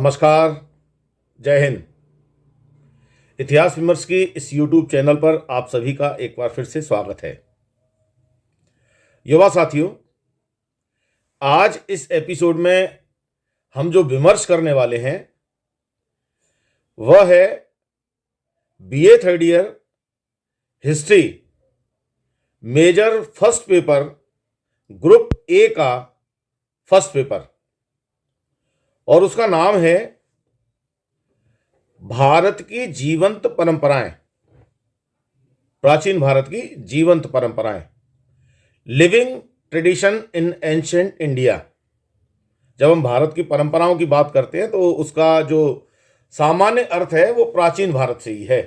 नमस्कार, जय हिंद। इतिहास विमर्श की इस YouTube चैनल पर आप सभी का एक बार फिर से स्वागत है। युवा साथियों, आज इस एपिसोड में हम जो विमर्श करने वाले हैं वह है BA third year history major first paper group A का फर्स्ट पेपर, और उसका नाम है भारत की जीवंत परंपराएं, प्राचीन भारत की जीवंत परंपराएं, living tradition in ancient India. जब हम भारत की परंपराओं की बात करते हैं तो उसका जो सामान्य अर्थ है वो प्राचीन भारत से ही है।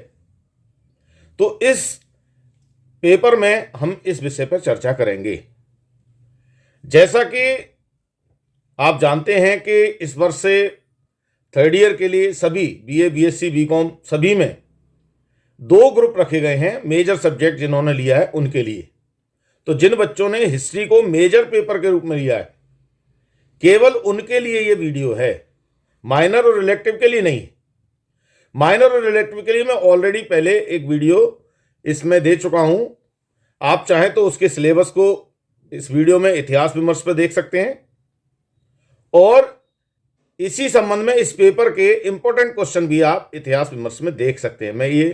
तो इस पेपर में हम इस विषय पर चर्चा करेंगे। जैसा कि आप जानते हैं कि इस वर्ष से थर्ड ईयर के लिए सभी BA, BSc, BCom सभी में 2 ग्रुप रखे गए हैं मेजर सब्जेक्ट जिन्होंने लिया है उनके लिए। तो जिन बच्चों ने हिस्ट्री को मेजर पेपर के रूप में लिया है केवल उनके लिए ये वीडियो है, माइनर और रिलेक्टिव के लिए नहीं। माइनर और रिलेक्टिव के लिए मैं ऑलरेडी पहले एक वीडियो इसमें दे चुका हूं। आप चाहें तो उसके सिलेबस को इस वीडियो में इतिहास विमर्श पर देख सकते हैं, और इसी संबंध में इस पेपर के इंपॉर्टेंट क्वेश्चन भी आप इतिहास विमर्श में देख सकते हैं। मैं ये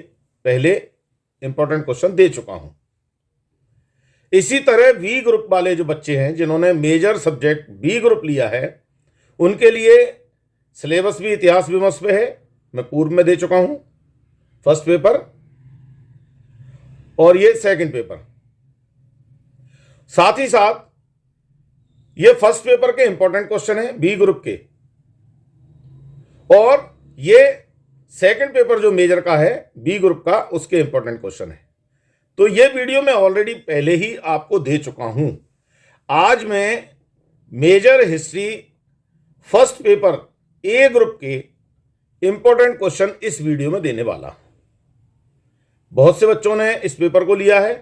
पहले इंपॉर्टेंट क्वेश्चन दे चुका हूं। इसी तरह बी ग्रुप वाले जो बच्चे हैं जिन्होंने मेजर सब्जेक्ट बी ग्रुप लिया है उनके लिए सिलेबस भी इतिहास विमर्श पे है। मैं पूर्व में दे चुका हूं फर्स्ट पेपर और ये सेकंड पेपर। साथ ही साथ ये फर्स्ट पेपर के इंपॉर्टेंट क्वेश्चन है बी ग्रुप के, और ये सेकंड पेपर जो मेजर का है बी ग्रुप का उसके इंपॉर्टेंट क्वेश्चन है। तो ये वीडियो मैं ऑलरेडी पहले ही आपको दे चुका हूं। आज मैं major history first paper A group के इंपॉर्टेंट क्वेश्चन इस वीडियो में देने वाला। बहुत से बच्चों ने इस पेपर को लिया है।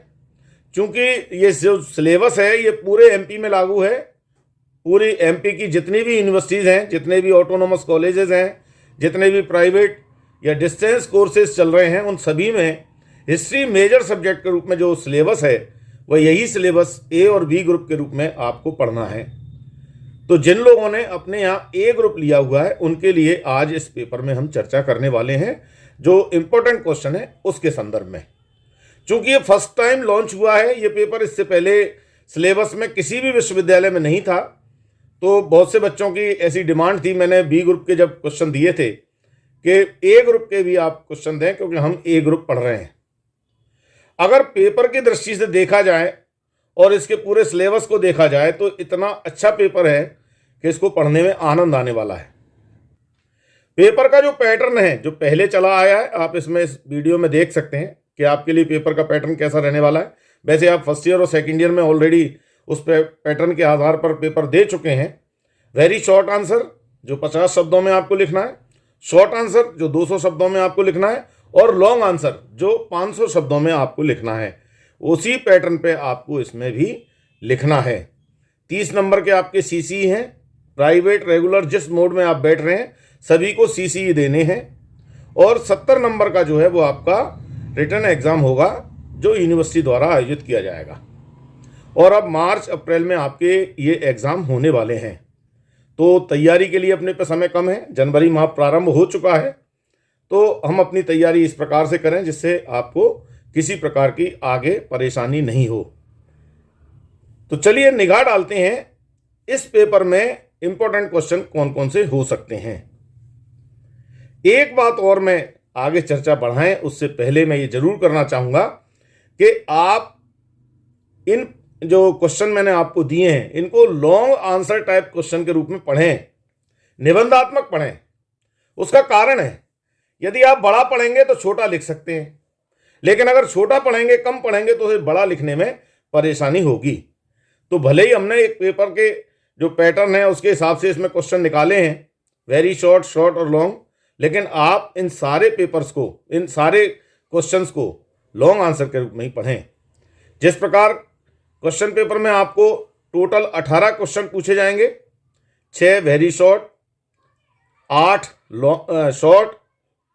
चूंकि ये जो सिलेबस है ये पूरे MP में लागू है। पूरी MP की जितनी भी यूनिवर्सिटीज़ हैं, जितने भी ऑटोनोमस कॉलेजेस हैं, जितने भी प्राइवेट या डिस्टेंस कोर्सेज चल रहे हैं, उन सभी में हिस्ट्री मेजर सब्जेक्ट के रूप में जो सिलेबस है वह यही सिलेबस A और B ग्रुप के रूप में आपको पढ़ना है। तो जिन लोगों ने अपने यहाँ A ग्रुप लिया हुआ है उनके लिए आज इस पेपर में हम चर्चा करने वाले हैं जो इम्पोर्टेंट क्वेश्चन है उसके संदर्भ में। चूंकि ये फर्स्ट टाइम लॉन्च हुआ है ये पेपर, इससे पहले सिलेबस में किसी भी विश्वविद्यालय में नहीं था। तो बहुत से बच्चों की ऐसी डिमांड थी, मैंने B ग्रुप के जब क्वेश्चन दिए थे कि A ग्रुप के भी आप क्वेश्चन दें क्योंकि हम A ग्रुप पढ़ रहे हैं। अगर पेपर की दृष्टि से देखा जाए और इसके पूरे सिलेबस को देखा जाए तो इतना अच्छा पेपर है कि इसको पढ़ने में आनंद आने वाला है। पेपर का जो पैटर्न है जो पहले चला आया है आप इसमें इस वीडियो में देख सकते हैं कि आपके लिए पेपर का पैटर्न कैसा रहने वाला है। वैसे आप फर्स्ट ईयर और सेकेंड ईयर में ऑलरेडी उस पैटर्न के आधार पर पेपर दे चुके हैं। वेरी शॉर्ट आंसर जो 50 शब्दों में आपको लिखना है, शॉर्ट आंसर जो 200 शब्दों में आपको लिखना है, और लॉन्ग आंसर जो 500 शब्दों में आपको लिखना है। उसी पैटर्न पे आपको इसमें भी लिखना है। 30 नंबर के आपके CCE हैं, प्राइवेट रेगुलर जिस मोड में आप बैठ रहे हैं सभी को CCE देने हैं, और 70 नंबर का जो है वो आपका रिटन एग्जाम होगा जो यूनिवर्सिटी द्वारा आयोजित किया जाएगा। और अब मार्च अप्रैल में आपके ये एग्ज़ाम होने वाले हैं। तो तैयारी के लिए अपने पे समय कम है, जनवरी माह प्रारंभ हो चुका है। तो हम अपनी तैयारी इस प्रकार से करें जिससे आपको किसी प्रकार की आगे परेशानी नहीं हो। तो चलिए निगाह डालते हैं इस पेपर में इंपॉर्टेंट क्वेश्चन कौन कौन से हो सकते हैं। एक बात और मैं आगे चर्चा बढ़ाएं उससे पहले मैं ये जरूर करना चाहूँगा कि आप इन जो क्वेश्चन मैंने आपको दिए हैं इनको लॉन्ग आंसर टाइप क्वेश्चन के रूप में पढ़ें, निबंधात्मक पढ़ें। उसका कारण है यदि आप बड़ा पढ़ेंगे तो छोटा लिख सकते हैं, लेकिन अगर छोटा पढ़ेंगे कम पढ़ेंगे तो बड़ा लिखने में परेशानी होगी। तो भले ही हमने एक पेपर के जो पैटर्न है उसके हिसाब से इसमें क्वेश्चन निकाले हैं, वेरी शॉर्ट, शॉर्ट और लॉन्ग, लेकिन आप इन सारे पेपर्स को, इन सारे क्वेश्चंस को लॉन्ग आंसर के रूप में ही पढ़ें। जिस प्रकार क्वेश्चन पेपर में आपको टोटल 18 क्वेश्चन पूछे जाएंगे, 6 वेरी शॉर्ट, 8 शॉर्ट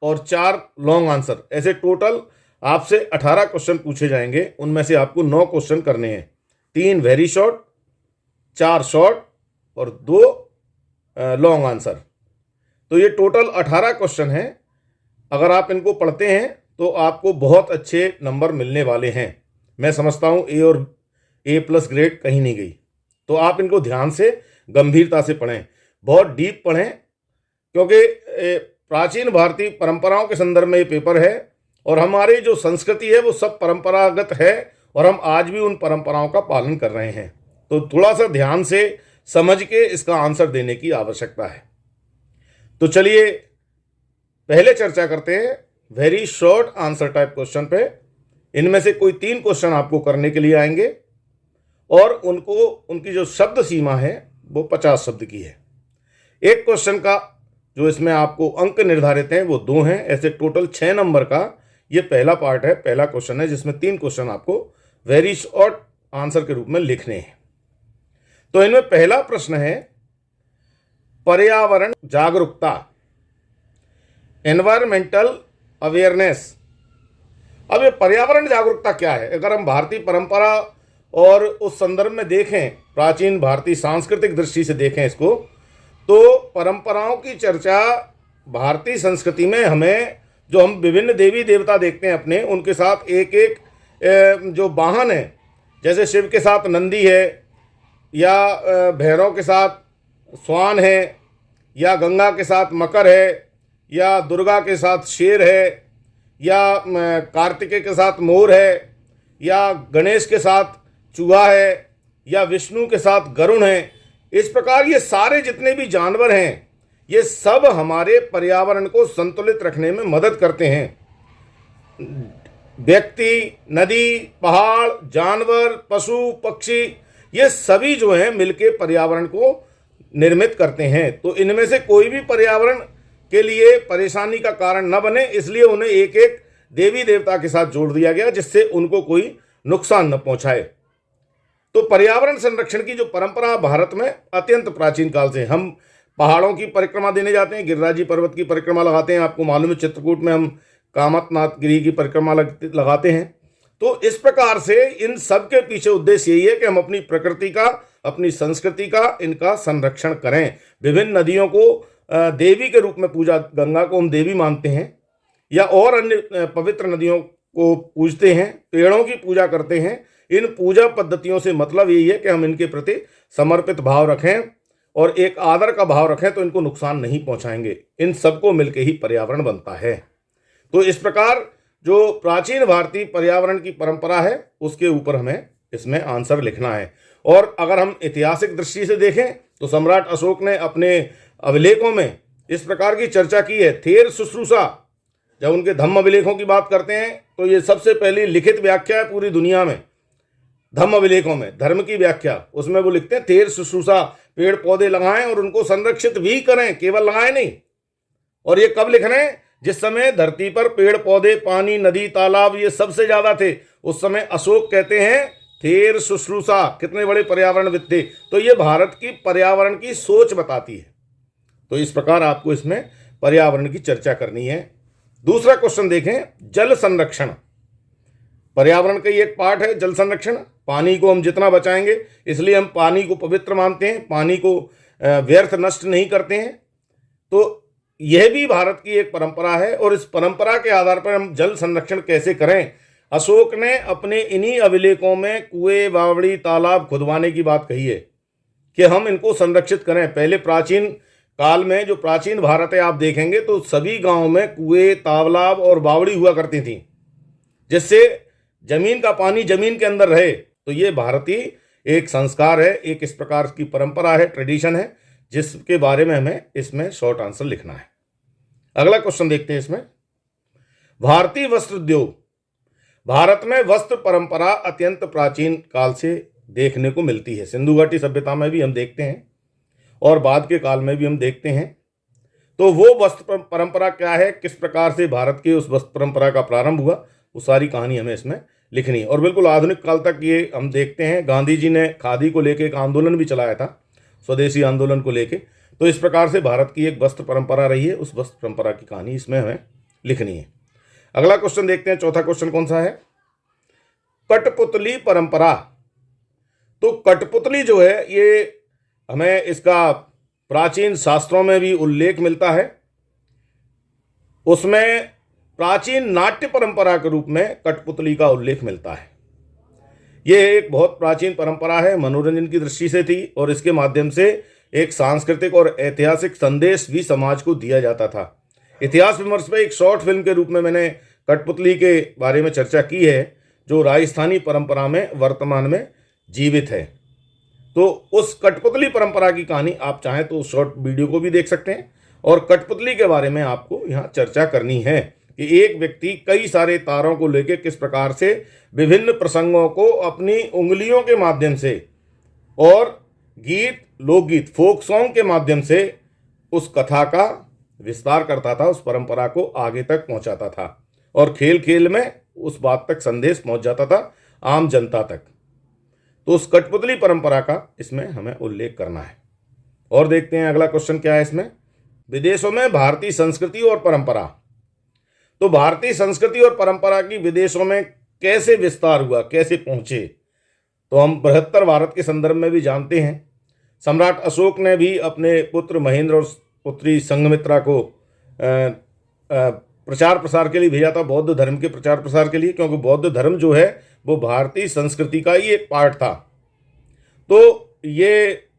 और 4 लॉन्ग आंसर, ऐसे टोटल आपसे 18 क्वेश्चन पूछे जाएंगे। उनमें से आपको 9 क्वेश्चन करने हैं, 3 वेरी शॉर्ट, 4 शॉर्ट और 2 लॉन्ग आंसर। तो ये टोटल 18 क्वेश्चन हैं। अगर आप इनको पढ़ते हैं तो आपको बहुत अच्छे नंबर मिलने वाले हैं। मैं समझता हूँ ए और A+ ग्रेड कहीं नहीं गई। तो आप इनको ध्यान से, गंभीरता से पढ़ें, बहुत डीप पढ़ें, क्योंकि प्राचीन भारतीय परंपराओं के संदर्भ में ये पेपर है और हमारी जो संस्कृति है वो सब परंपरागत है और हम आज भी उन परंपराओं का पालन कर रहे हैं। तो थोड़ा सा ध्यान से समझ के इसका आंसर देने की आवश्यकता है। तो चलिए पहले चर्चा करते हैं very short answer type question पे। इनमें से कोई 3 क्वेश्चन आपको करने के लिए आएंगे और उनकी जो शब्द सीमा है वो 50 शब्द की है। एक क्वेश्चन का जो इसमें आपको अंक निर्धारित हैं वो 2 हैं। ऐसे टोटल 6 नंबर का ये पहला पार्ट है, पहला क्वेश्चन है, जिसमें 3 क्वेश्चन आपको वेरी शॉर्ट आंसर के रूप में लिखने हैं। तो इनमें पहला प्रश्न है पर्यावरण जागरूकता, एनवायरमेंटल अवेयरनेस। अब ये पर्यावरण जागरूकता क्या है? अगर हम भारतीय परंपरा और उस संदर्भ में देखें, प्राचीन भारतीय सांस्कृतिक दृष्टि से देखें इसको, तो परंपराओं की चर्चा भारतीय संस्कृति में हमें, जो हम विभिन्न देवी देवता देखते हैं अपने, उनके साथ एक एक जो वाहन है, जैसे शिव के साथ नंदी है, या भैरव के साथ स्वान है, या गंगा के साथ मकर है, या दुर्गा के साथ शेर है, या कार्तिकेय के साथ मोर है, या गणेश के साथ चूहा है, या विष्णु के साथ गरुड़ है। इस प्रकार ये सारे जितने भी जानवर हैं ये सब हमारे पर्यावरण को संतुलित रखने में मदद करते हैं। व्यक्ति, नदी, पहाड़, जानवर, पशु, पक्षी, ये सभी जो हैं मिलके पर्यावरण को निर्मित करते हैं। तो इनमें से कोई भी पर्यावरण के लिए परेशानी का कारण न बने, इसलिए उन्हें एक एक देवी देवता के साथ जोड़ दिया गया, जिससे उनको कोई नुकसान न पहुंचाए। तो पर्यावरण संरक्षण की जो परंपरा भारत में अत्यंत प्राचीन काल से, हम पहाड़ों की परिक्रमा देने जाते हैं, गिरिराजी पर्वत की परिक्रमा लगाते हैं, आपको मालूम है चित्रकूट में हम कामतनाथ गिरी की परिक्रमा लगाते हैं। तो इस प्रकार से इन सब के पीछे उद्देश्य यही है कि हम अपनी प्रकृति का, अपनी संस्कृति का, इनका संरक्षण करें। विभिन्न नदियों को देवी के रूप में पूजा, गंगा को हम देवी मानते हैं, या और अन्य पवित्र नदियों को पूजते हैं, पेड़ों की पूजा करते हैं। इन पूजा पद्धतियों से मतलब यही है कि हम इनके प्रति समर्पित भाव रखें और एक आदर का भाव रखें, तो इनको नुकसान नहीं पहुंचाएंगे। इन सबको मिलकर ही पर्यावरण बनता है। तो इस प्रकार जो प्राचीन भारतीय पर्यावरण की परंपरा है उसके ऊपर हमें इसमें आंसर लिखना है। और अगर हम ऐतिहासिक दृष्टि से देखें तो सम्राट अशोक ने अपने अभिलेखों में इस प्रकार की चर्चा की है। थेर शुश्रूषा, जब उनके धम्म अभिलेखों की बात करते हैं तो ये सबसे पहली लिखित व्याख्या है पूरी दुनिया में। धम्म अभिलेखों में धर्म की व्याख्या, उसमें वो लिखते हैं थेर शुश्रूषा, पेड़ पौधे लगाएं और उनको संरक्षित भी करें, केवल लगाएं नहीं। और ये कब लिख रहे हैं? जिस समय धरती पर पेड़ पौधे, पानी, नदी, तालाब ये सबसे ज्यादा थे, उस समय अशोक कहते हैं थेर शुश्रूषा। कितने बड़े पर्यावरणविद थे। तो ये भारत की पर्यावरण की सोच बताती है। तो इस प्रकार आपको इसमें पर्यावरण की चर्चा करनी है। दूसरा क्वेश्चन देखें, जल संरक्षण। पर्यावरण का ही एक पार्ट है जल संरक्षण। पानी को हम जितना बचाएंगे, इसलिए हम पानी को पवित्र मानते हैं, पानी को व्यर्थ नष्ट नहीं करते हैं। तो यह भी भारत की एक परंपरा है और इस परंपरा के आधार पर हम जल संरक्षण कैसे करें, अशोक ने अपने इन्हीं अभिलेखों में कुएं, बावड़ी, तालाब खुदवाने की बात कही है कि हम इनको संरक्षित करें। पहले प्राचीन काल में जो प्राचीन भारत है आप देखेंगे तो सभी गांवों में कुएं, तालाब और बावड़ी हुआ करती थी, जिससे जमीन का पानी जमीन के अंदर रहे। तो ये भारतीय एक संस्कार है, एक इस प्रकार की परंपरा है, ट्रेडिशन है, जिसके बारे में हमें इसमें शॉर्ट आंसर लिखना है। अगला क्वेश्चन देखते हैं इसमें, भारतीय वस्त्र उद्योग। भारत में वस्त्र परंपरा अत्यंत प्राचीन काल से देखने को मिलती है। सिंधु घाटी सभ्यता में भी हम देखते हैं और बाद के काल में भी हम देखते हैं। तो वो वस्त्र परंपरा क्या है, किस प्रकार से भारत की उस वस्त्र परंपरा का प्रारंभ हुआ, वो सारी कहानी हमें इसमें लिखनी है। और बिल्कुल आधुनिक काल तक ये हम देखते हैं। गांधी जी ने खादी को लेकर एक आंदोलन भी चलाया था, स्वदेशी आंदोलन को लेके। तो इस प्रकार से भारत की एक वस्त्र परंपरा रही है, उस वस्त्र परंपरा की कहानी इसमें हमें लिखनी है। अगला क्वेश्चन देखते हैं, चौथा क्वेश्चन कौन सा है? कठपुतली परंपरा। तो कठपुतली जो है ये हमें इसका प्राचीन शास्त्रों में भी उल्लेख मिलता है। उसमें प्राचीन नाट्य परंपरा के रूप में कठपुतली का उल्लेख मिलता है। ये एक बहुत प्राचीन परंपरा है, मनोरंजन की दृष्टि से थी और इसके माध्यम से एक सांस्कृतिक और ऐतिहासिक संदेश भी समाज को दिया जाता था। इतिहास विमर्श में एक शॉर्ट फिल्म के रूप में मैंने कठपुतली के बारे में चर्चा की है, जो राजस्थानी परंपरा में वर्तमान में जीवित है। तो उस कठपुतली परंपरा की कहानी आप चाहें तो उस शॉर्ट वीडियो को भी देख सकते हैं। और कठपुतली के बारे में आपको यहाँ चर्चा करनी है कि एक व्यक्ति कई सारे तारों को लेकर किस प्रकार से विभिन्न प्रसंगों को अपनी उंगलियों के माध्यम से और गीत, लोकगीत, फोक सॉन्ग के माध्यम से उस कथा का विस्तार करता था, उस परंपरा को आगे तक पहुंचाता था और खेल खेल में उस बात तक संदेश पहुंच जाता था आम जनता तक। तो उस कठपुतली परंपरा का इसमें हमें उल्लेख करना है। और देखते हैं अगला क्वेश्चन क्या है इसमें। विदेशों में भारतीय संस्कृति और परंपरा। तो भारतीय संस्कृति और परंपरा की विदेशों में कैसे विस्तार हुआ, कैसे पहुंचे, तो हम बृहत्तर भारत के संदर्भ में भी जानते हैं। सम्राट अशोक ने भी अपने पुत्र महेंद्र और पुत्री संघमित्रा को प्रचार प्रसार के लिए भेजा था, बौद्ध धर्म के प्रचार प्रसार के लिए, क्योंकि बौद्ध धर्म जो है वो भारतीय संस्कृति का ही एक पार्ट था। तो ये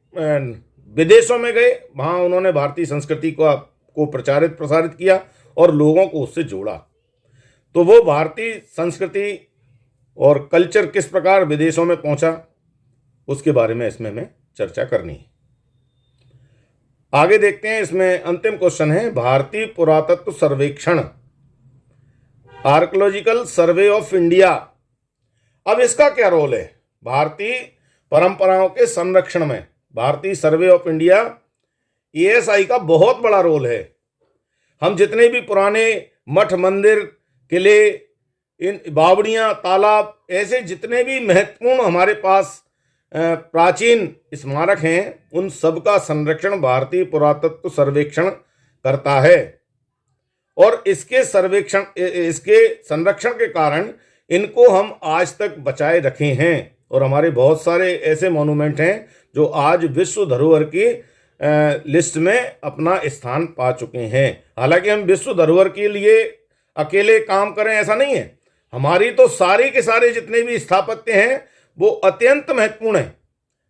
विदेशों में गए, वहाँ उन्होंने भारतीय संस्कृति को प्रचारित प्रसारित किया और लोगों को उससे जोड़ा। तो वो भारतीय संस्कृति और कल्चर किस प्रकार विदेशों में पहुंचा, उसके बारे में इसमें हमें चर्चा करनी है। आगे देखते हैं, इसमें अंतिम क्वेश्चन है भारतीय पुरातत्व सर्वेक्षण, आर्कियोलॉजिकल सर्वे ऑफ इंडिया। अब इसका क्या रोल है भारतीय परंपराओं के संरक्षण में? भारतीय सर्वे ऑफ इंडिया, ASI का बहुत बड़ा रोल है। हम जितने भी पुराने मठ, मंदिर, किले, इन बावड़ियाँ, तालाब, ऐसे जितने भी महत्वपूर्ण हमारे पास प्राचीन स्मारक हैं, उन सब का संरक्षण भारतीय पुरातत्व सर्वेक्षण करता है। और इसके संरक्षण के कारण इनको हम आज तक बचाए रखे हैं और हमारे बहुत सारे ऐसे मॉन्यूमेंट हैं जो आज विश्व धरोहर की लिस्ट में अपना स्थान पा चुके हैं। हालांकि हम विश्व धरोहर के लिए अकेले काम करें ऐसा नहीं है, हमारी तो सारे के सारे जितने भी स्थापत्य हैं वो अत्यंत महत्वपूर्ण है।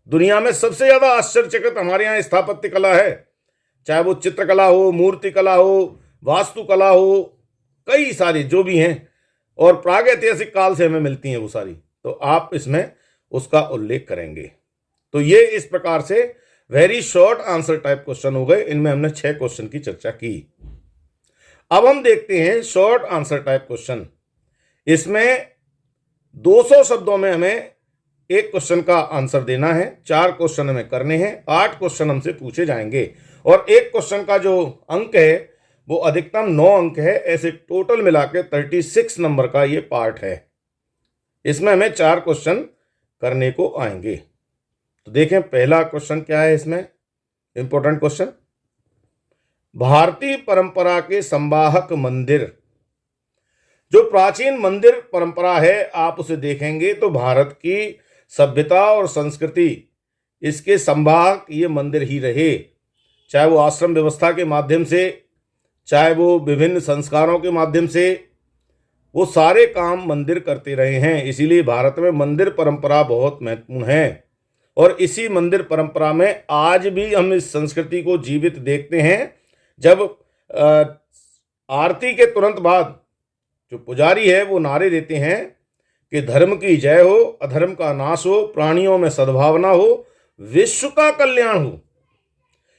दुनिया में सबसे ज़्यादा आश्चर्यचकित हमारे यहाँ स्थापत्य कला है, चाहे वो चित्रकला हो, मूर्ति कला हो, वास्तुकला हो, कई सारी जो भी हैं और प्रागैतिहासिक काल से हमें मिलती हैं वो सारी, तो आप इसमें उसका उल्लेख करेंगे। तो ये इस प्रकार से very short answer type question हो गए। इनमें हमने 6 क्वेश्चन की चर्चा की। अब हम देखते हैं शॉर्ट आंसर टाइप क्वेश्चन। इसमें 200 शब्दों में हमें एक क्वेश्चन का आंसर देना है, 4 क्वेश्चन हमें करने हैं, 8 क्वेश्चन हमसे पूछे जाएंगे और एक क्वेश्चन का जो अंक है वो अधिकतम 9 अंक है। ऐसे टोटल मिला के 36 नंबर का ये पार्ट है। इसमें हमें 4 क्वेश्चन करने को आएंगे। तो देखें पहला क्वेश्चन क्या है इसमें, इंपॉर्टेंट क्वेश्चन। भारतीय परंपरा के संवाहक मंदिर, जो प्राचीन मंदिर परंपरा है आप उसे देखेंगे तो भारत की सभ्यता और संस्कृति, इसके संवाहक ये मंदिर ही रहे। चाहे वो आश्रम व्यवस्था के माध्यम से, चाहे वो विभिन्न संस्कारों के माध्यम से, वो सारे काम मंदिर करते रहे हैं। इसीलिए भारत में मंदिर परंपरा बहुत महत्वपूर्ण है और इसी मंदिर परंपरा में आज भी हम इस संस्कृति को जीवित देखते हैं। जब आरती के तुरंत बाद जो पुजारी है वो नारे देते हैं कि धर्म की जय हो, अधर्म का नाश हो, प्राणियों में सद्भावना हो, विश्व का कल्याण हो,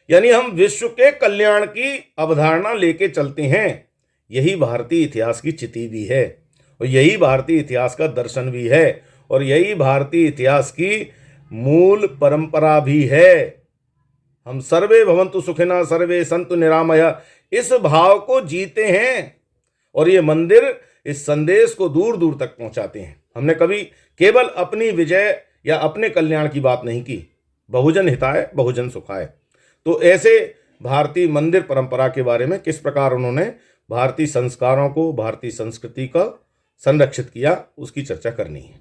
यानी हम विश्व के कल्याण की अवधारणा लेके चलते हैं। यही भारतीय इतिहास की चिति भी है और यही भारतीय इतिहास का दर्शन भी है और यही भारतीय इतिहास की मूल परंपरा भी है। हम सर्वे भवन्तु सुखिनः सर्वे सन्तु निरामया, इस भाव को जीते हैं और ये मंदिर इस संदेश को दूर दूर तक पहुंचाते हैं। हमने कभी केवल अपनी विजय या अपने कल्याण की बात नहीं की, बहुजन हिताय बहुजन सुखाय। तो ऐसे भारतीय मंदिर परंपरा के बारे में, किस प्रकार उन्होंने भारतीय संस्कारों को, भारतीय संस्कृति का संरक्षित किया, उसकी चर्चा करनी है।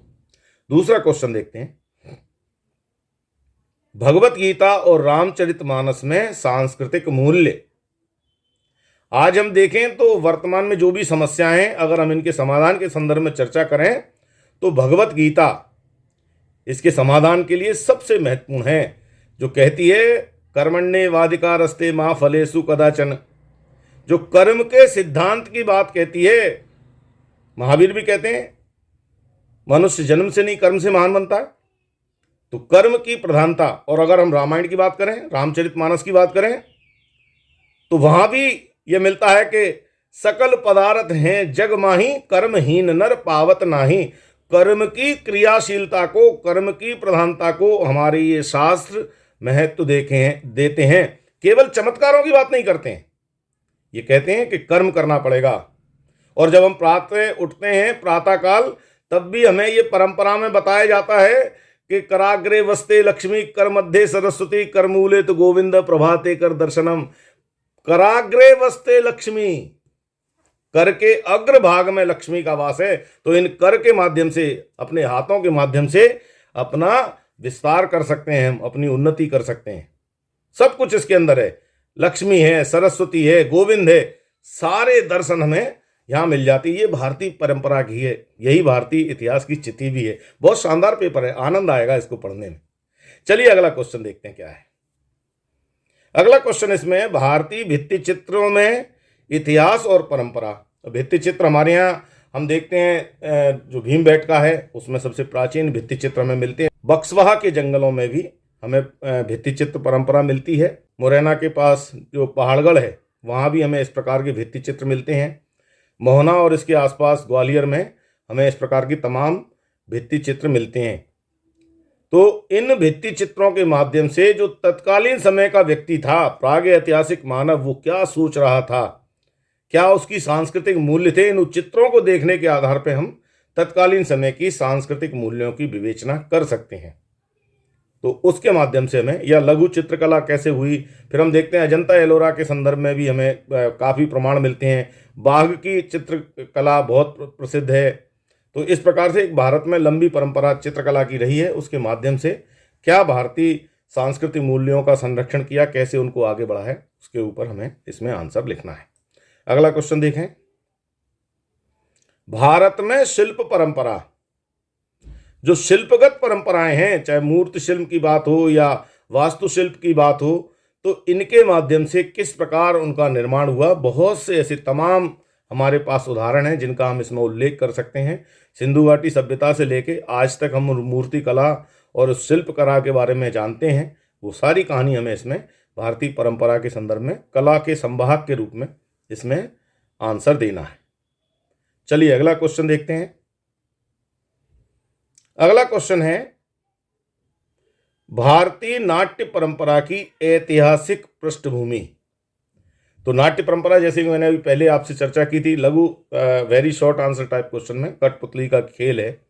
दूसरा क्वेश्चन देखते हैं, भगवत गीता और रामचरितमानस में सांस्कृतिक मूल्य। आज हम देखें तो वर्तमान में जो भी समस्याएं हैं, अगर हम इनके समाधान के संदर्भ में चर्चा करें तो भगवत गीता इसके समाधान के लिए सबसे महत्वपूर्ण है, जो कहती है कर्मण्येवाधिकारस्ते मा फलेषु कदाचन, जो कर्म के सिद्धांत की बात कहती है। महावीर भी कहते हैं मनुष्य जन्म से नहीं कर्म से महान बनता है, तो कर्म की प्रधानता। और अगर हम रामायण की बात करें, रामचरितमानस की बात करें, तो वहां भी यह मिलता है कि सकल पदार्थ हैं जग माही, कर्महीन नर पावत नाही। कर्म की क्रियाशीलता को, कर्म की प्रधानता को हमारे ये शास्त्र महत्व देते हैं। केवल चमत्कारों की बात नहीं करते हैं, ये कहते हैं कि कर्म करना पड़ेगा। और जब हम प्रातः उठते हैं प्रातःकाल, तब भी हमें ये परंपरा में बताया जाता है कि कराग्रे वस्ते लक्ष्मी, कर मध्य सरस्वती, कर मूले तो गोविंद, प्रभाते कर दर्शनम। कराग्रे वस्ते लक्ष्मी, कर के अग्र भाग में लक्ष्मी का वास है। तो इन कर के माध्यम से, अपने हाथों के माध्यम से अपना विस्तार कर सकते हैं, हम अपनी उन्नति कर सकते हैं। सब कुछ इसके अंदर है, लक्ष्मी है, सरस्वती है, गोविंद है, सारे दर्शन हमें यहाँ मिल जाती है। ये भारतीय परंपरा की है, यही भारतीय इतिहास की चिट्ठी भी है। बहुत शानदार पेपर है, आनंद आएगा इसको पढ़ने में। चलिए अगला क्वेश्चन देखते हैं क्या है। अगला क्वेश्चन इसमें भारतीय भित्ति चित्रों में इतिहास और परंपरा। भित्ति चित्र हमारे यहाँ हम देखते हैं, जो भीमबेटका है उसमें सबसे प्राचीन भित्ति चित्र हमें मिलते हैं। बक्सवाहा के जंगलों में भी हमें भित्ति चित्र परंपरा मिलती है। मुरैना के पास जो पहाड़गढ़ है वहाँ भी हमें इस प्रकार के भित्ति चित्र मिलते हैं। मोहना और इसके आसपास ग्वालियर में हमें इस प्रकार की तमाम भित्ति चित्र मिलते हैं। तो इन भित्ति चित्रों के माध्यम से जो तत्कालीन समय का व्यक्ति था, प्रागैतिहासिक मानव, वो क्या सोच रहा था, क्या उसकी सांस्कृतिक मूल्य थे, इन चित्रों को देखने के आधार पर हम तत्कालीन समय की सांस्कृतिक मूल्यों की विवेचना कर सकते हैं। तो उसके माध्यम से हमें, या लघु चित्रकला कैसे हुई, फिर हम देखते हैं अजंता एलोरा के संदर्भ में भी हमें काफ़ी प्रमाण मिलते हैं। बाघ की चित्रकला बहुत प्रसिद्ध है। तो इस प्रकार से एक भारत में लंबी परंपरा चित्रकला की रही है, उसके माध्यम से क्या भारतीय सांस्कृतिक मूल्यों का संरक्षण किया, कैसे उनको आगे बढ़ा है, उसके ऊपर हमें इसमें आंसर लिखना है। अगला क्वेश्चन देखें, भारत में शिल्प परंपरा, जो शिल्पगत परंपराएं हैं, चाहे मूर्ति शिल्प की बात हो या वास्तुशिल्प की बात हो, तो इनके माध्यम से किस प्रकार उनका निर्माण हुआ। बहुत से ऐसे तमाम हमारे पास उदाहरण हैं जिनका हम इसमें उल्लेख कर सकते हैं। सिंधु घाटी सभ्यता से लेके आज तक हम मूर्ति कला और शिल्प कला के बारे में जानते हैं। वो सारी कहानी हमें इसमें भारतीय परंपरा के संदर्भ में कला के संवाहक के रूप में इसमें आंसर देना है। चलिए अगला क्वेश्चन देखते हैं। अगला क्वेश्चन है, भारतीय नाट्य परंपरा की ऐतिहासिक पृष्ठभूमि। तो नाट्य परंपरा, जैसे कि मैंने अभी पहले आपसे चर्चा की थी, लघु very short answer type question में, कठपुतली का खेल है,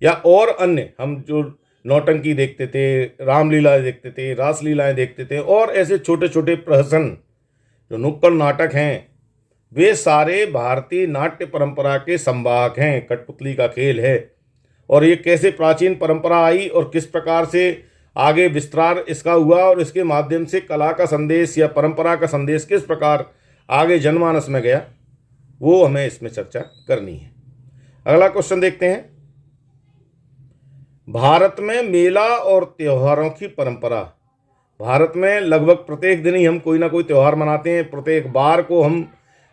या और अन्य हम जो नौटंकी देखते थे, रामलीला देखते थे, रासलीलाएं देखते थे, और ऐसे छोटे छोटे प्रहसन जो नुक्कड़ नाटक हैं, वे सारे भारतीय नाट्य परंपरा के संवाहक हैं। कठपुतली का खेल है, और ये कैसे प्राचीन परंपरा आई और किस प्रकार से आगे विस्तार इसका हुआ, और इसके माध्यम से कला का संदेश या परंपरा का संदेश किस प्रकार आगे जनमानस में गया, वो हमें इसमें चर्चा करनी है। अगला क्वेश्चन देखते हैं, भारत में मेला और त्योहारों की परंपरा। भारत में लगभग प्रत्येक दिन ही हम कोई ना कोई त्यौहार मनाते हैं, प्रत्येक बार को हम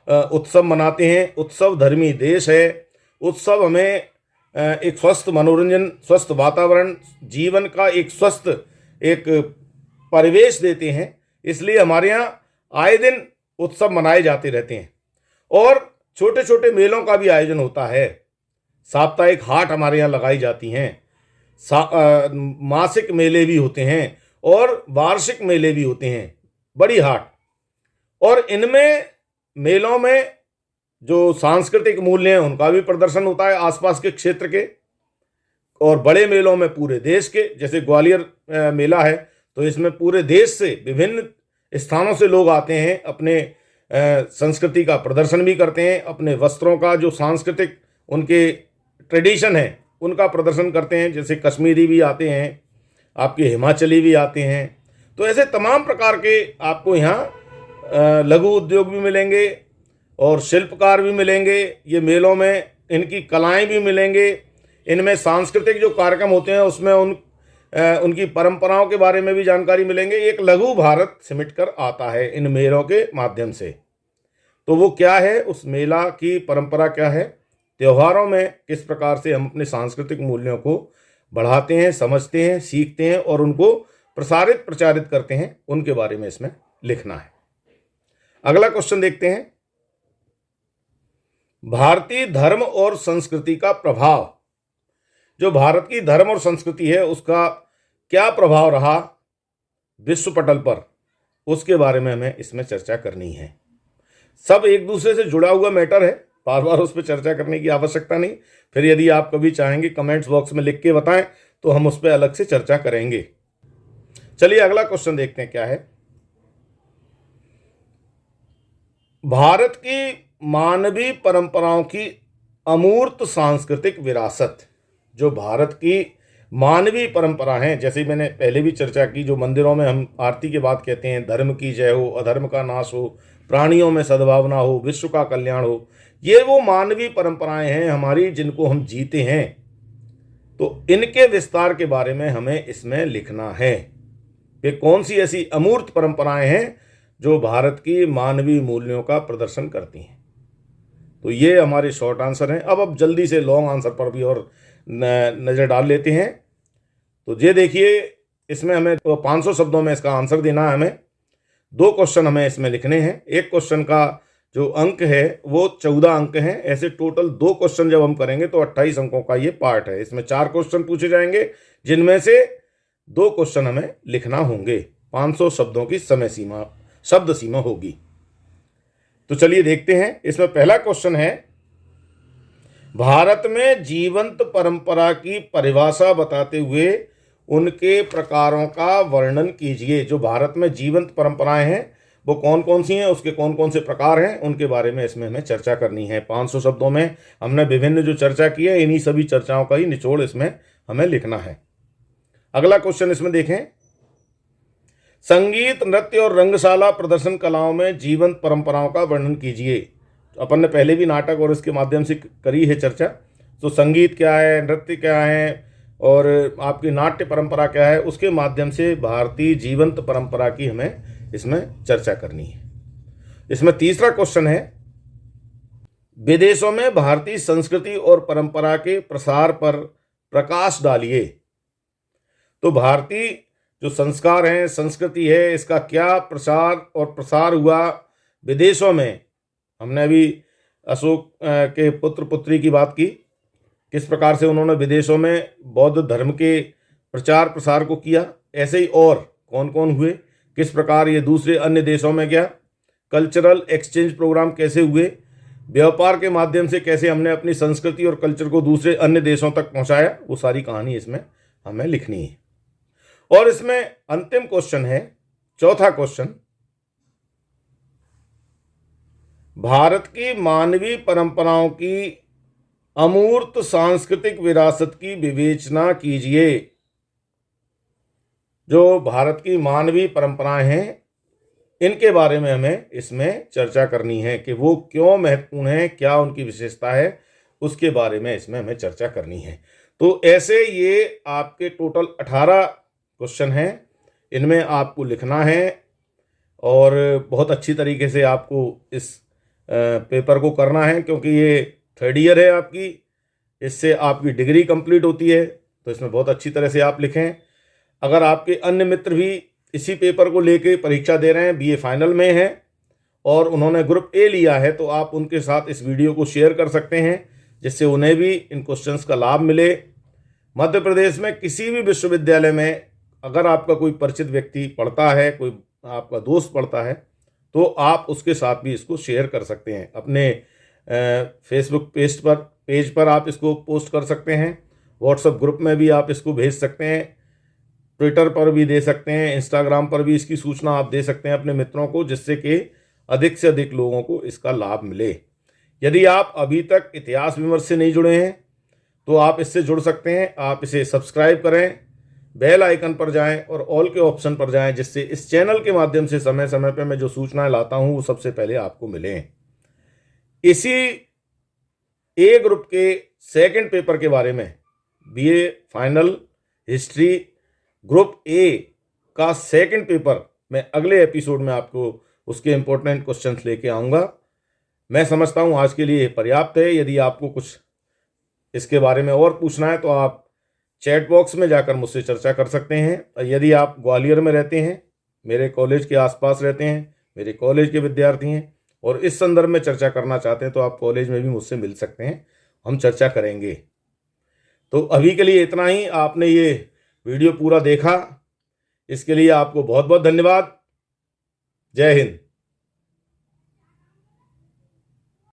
उत्सव मनाते हैं। उत्सव धर्मी देश है। उत्सव हमें एक स्वस्थ मनोरंजन, स्वस्थ वातावरण, जीवन का एक स्वस्थ एक परिवेश देते हैं। इसलिए हमारे यहाँ आए दिन उत्सव मनाए जाते रहते हैं, और छोटे छोटे मेलों का भी आयोजन होता है। साप्ताहिक हाट हमारे यहाँ लगाई जाती हैं, मासिक मेले भी होते हैं, और वार्षिक मेले भी होते हैं, बड़ी हाट। और इनमें मेलों में जो सांस्कृतिक मूल्य हैं उनका भी प्रदर्शन होता है आसपास के क्षेत्र के, और बड़े मेलों में पूरे देश के, जैसे ग्वालियर मेला है तो इसमें पूरे देश से विभिन्न स्थानों से लोग आते हैं, अपने संस्कृति का प्रदर्शन भी करते हैं, अपने वस्त्रों का जो सांस्कृतिक उनके ट्रेडिशन है उनका प्रदर्शन करते हैं। जैसे कश्मीरी भी आते हैं, आपके हिमाचली भी आते हैं। तो ऐसे तमाम प्रकार के आपको यहाँ लघु उद्योग भी मिलेंगे और शिल्पकार भी मिलेंगे। ये मेलों में इनकी कलाएं भी मिलेंगे। इनमें सांस्कृतिक जो कार्यक्रम होते हैं उसमें उनकी परंपराओं के बारे में भी जानकारी मिलेंगे। एक लघु भारत सिमट कर आता है इन मेलों के माध्यम से। तो वो क्या है, उस मेला की परंपरा क्या है, त्योहारों में किस प्रकार से हम अपने सांस्कृतिक मूल्यों को बढ़ाते हैं, समझते हैं, सीखते हैं और उनको प्रचारित करते हैं, उनके बारे में इसमें लिखना है। अगला क्वेश्चन देखते हैं। भारतीय धर्म और संस्कृति का प्रभाव। जो भारत की धर्म और संस्कृति है उसका क्या प्रभाव रहा विश्व पटल पर, उसके बारे में हमें इसमें चर्चा करनी है। सब एक दूसरे से जुड़ा हुआ मैटर है, बार बार उस पर चर्चा करने की आवश्यकता नहीं। फिर यदि आप कभी चाहेंगे कमेंट्स बॉक्स में लिख के बताएं तो हम उस पर अलग से चर्चा करेंगे। चलिए अगला क्वेश्चन देखते हैं क्या है। भारत की मानवीय परंपराओं की अमूर्त सांस्कृतिक विरासत। जो भारत की मानवीय परंपरा है, जैसे मैंने पहले भी चर्चा की, जो मंदिरों में हम आरती के बाद कहते हैं धर्म की जय हो, अधर्म का नाश हो, प्राणियों में सद्भावना हो, विश्व का कल्याण हो, ये वो मानवीय परंपराएं हैं हमारी जिनको हम जीते हैं। तो इनके विस्तार के बारे में हमें इसमें लिखना है कि कौन सी ऐसी अमूर्त परंपराएं हैं जो भारत की मानवीय मूल्यों का प्रदर्शन करती हैं। तो ये हमारे शॉर्ट आंसर हैं। अब जल्दी से लॉन्ग आंसर पर भी और नज़र डाल लेते हैं। तो ये देखिए, इसमें हमें 500 शब्दों में इसका आंसर देना है। हमें 2 क्वेश्चन हमें इसमें लिखने हैं। एक क्वेश्चन का जो अंक है वो 14 अंक हैं। ऐसे टोटल 2 क्वेश्चन जब हम करेंगे तो 28 अंकों का ये पार्ट है। इसमें 4 क्वेश्चन पूछे जाएंगे जिनमें से 2 क्वेश्चन हमें लिखना होंगे। 500 शब्दों की शब्द सीमा होगी। तो चलिए देखते हैं। इसमें पहला क्वेश्चन है, भारत में जीवंत परंपरा की परिभाषा बताते हुए उनके प्रकारों का वर्णन कीजिए। जो भारत में जीवंत परंपराएं हैं वो कौन कौन सी हैं, उसके कौन कौन से प्रकार हैं, उनके बारे में इसमें हमें चर्चा करनी है। 500 शब्दों में हमने विभिन्न जो चर्चा की है, इन्हीं सभी चर्चाओं का ही निचोड़ इसमें हमें लिखना है। अगला क्वेश्चन इसमें देखें, संगीत, नृत्य और रंगशाला प्रदर्शन कलाओं में जीवंत परंपराओं का वर्णन कीजिए। अपन ने पहले भी नाटक और इसके माध्यम से करी है चर्चा। तो संगीत क्या है, नृत्य क्या है और आपकी नाट्य परंपरा क्या है, उसके माध्यम से भारतीय जीवंत परंपरा की हमें इसमें चर्चा करनी है। इसमें तीसरा क्वेश्चन है, विदेशों में भारतीय संस्कृति और परंपरा के प्रसार पर प्रकाश डालिए। तो भारतीय जो संस्कार हैं, संस्कृति है, इसका क्या प्रसार हुआ विदेशों में। हमने अभी अशोक के पुत्र पुत्री की बात की, किस प्रकार से उन्होंने विदेशों में बौद्ध धर्म के प्रचार प्रसार को किया। ऐसे ही और कौन कौन हुए, किस प्रकार ये दूसरे अन्य देशों में गया, कल्चरल एक्सचेंज प्रोग्राम कैसे हुए, व्यापार के माध्यम से कैसे हमने अपनी संस्कृति और कल्चर को दूसरे अन्य देशों तक पहुंचाया, वो सारी कहानी इसमें हमें लिखनी है। और इसमें अंतिम क्वेश्चन है, चौथा क्वेश्चन, भारत की मानवीय परंपराओं की अमूर्त सांस्कृतिक विरासत की विवेचना कीजिए। जो भारत की मानवीय परंपराएं हैं इनके बारे में हमें इसमें चर्चा करनी है कि वो क्यों महत्वपूर्ण है, क्या उनकी विशेषता है, उसके बारे में इसमें हमें चर्चा करनी है। तो ऐसे ये आपके टोटल 18 क्वेश्चन हैं, इनमें आपको लिखना है और बहुत अच्छी तरीके से आपको इस पेपर को करना है, क्योंकि ये 3rd ईयर है आपकी, इससे आपकी डिग्री कंप्लीट होती है। तो इसमें बहुत अच्छी तरह से आप लिखें। अगर आपके अन्य मित्र भी इसी पेपर को लेके परीक्षा दे रहे हैं, BA फाइनल में हैं और उन्होंने ग्रुप A लिया है, तो आप उनके साथ इस वीडियो को शेयर कर सकते हैं, जिससे उन्हें भी इन क्वेश्चंस का लाभ मिले। मध्य प्रदेश में किसी भी विश्वविद्यालय में अगर आपका कोई परिचित व्यक्ति पढ़ता है, कोई आपका दोस्त पढ़ता है, तो आप उसके साथ भी इसको शेयर कर सकते हैं। अपने फेसबुक पेज पर आप इसको पोस्ट कर सकते हैं, व्हाट्सएप ग्रुप में भी आप इसको भेज सकते हैं। ट्विटर पर भी दे सकते हैं, इंस्टाग्राम पर भी इसकी सूचना आप दे सकते हैं अपने मित्रों को, जिससे कि अधिक से अधिक लोगों को इसका लाभ मिले। यदि आप अभी तक इतिहास विमर्श से नहीं जुड़े हैं तो आप इससे जुड़ सकते हैं। आप इसे सब्सक्राइब करें, बेल आइकन पर जाएं और ऑल के ऑप्शन पर जाएं, जिससे इस चैनल के माध्यम से समय समय पर मैं जो सूचनाएं लाता हूं वो सबसे पहले आपको मिलें। इसी ए ग्रुप के सेकंड पेपर के बारे में, BA final history group A का सेकंड पेपर, मैं अगले एपिसोड में आपको उसके इंपॉर्टेंट क्वेश्चंस लेके आऊँगा। मैं समझता हूँ आज के लिए पर्याप्त है। यदि आपको कुछ इसके बारे में और पूछना है तो आप चैट बॉक्स में जाकर मुझसे चर्चा कर सकते हैं। यदि आप ग्वालियर में रहते हैं, मेरे कॉलेज के आसपास रहते हैं, मेरे कॉलेज के विद्यार्थी हैं और इस संदर्भ में चर्चा करना चाहते हैं तो आप कॉलेज में भी मुझसे मिल सकते हैं, हम चर्चा करेंगे। तो अभी के लिए इतना ही। आपने ये वीडियो पूरा देखा, इसके लिए आपको बहुत बहुत धन्यवाद। जय हिंद।